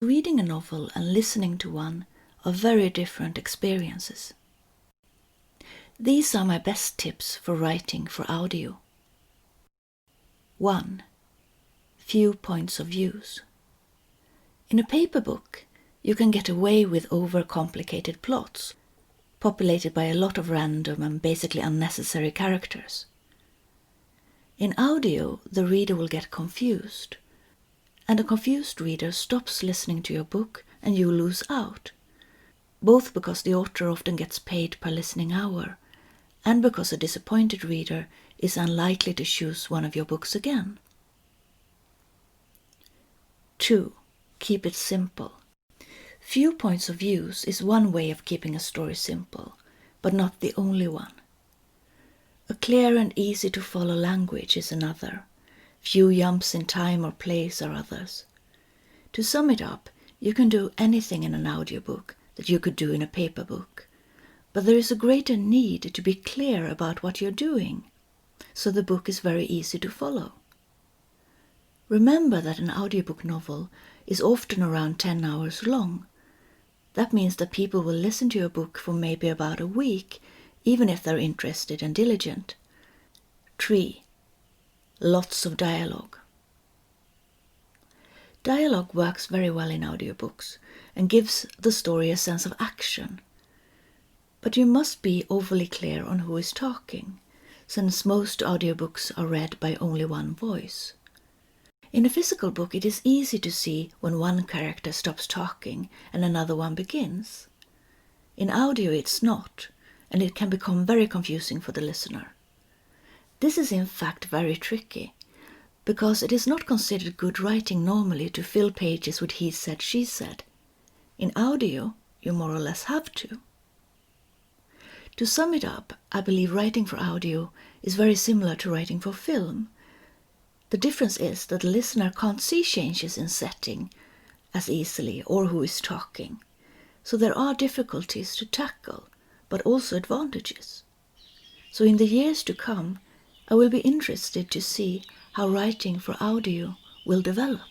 Reading a novel and listening to one are very different experiences. These are my best tips for writing for audio. 1. Few points of views. In a paper book, you can get away with overcomplicated plots, populated by a lot of random and basically unnecessary characters. In audio, the reader will get confused, and a confused reader stops listening to your book and you lose out, both because the author often gets paid per listening hour and because a disappointed reader is unlikely to choose one of your books again. 2. Keep it simple. Few points of views is one way of keeping a story simple, but not the only one. A clear and easy to follow language is another. Few jumps in time or place are others. To sum it up, you can do anything in an audiobook that you could do in a paper book, but there is a greater need to be clear about what you're doing, so the book is very easy to follow. Remember that an audiobook novel is often around 10 hours long. That means that people will listen to your book for maybe about a week, even if they're interested and diligent. 3. Lots of dialogue. Dialogue works very well in audiobooks and gives the story a sense of action. But you must be overly clear on who is talking, since most audiobooks are read by only one voice. In a physical book, it is easy to see when one character stops talking and another one begins. In audio, it's not, and it can become very confusing for the listener. This is in fact very tricky, because it is not considered good writing normally to fill pages with he said, she said. In audio, you more or less have to. To sum it up, I believe writing for audio is very similar to writing for film. The difference is that the listener can't see changes in setting as easily or who is talking. So there are difficulties to tackle, but also advantages. So in the years to come, I will be interested to see how writing for audio will develop.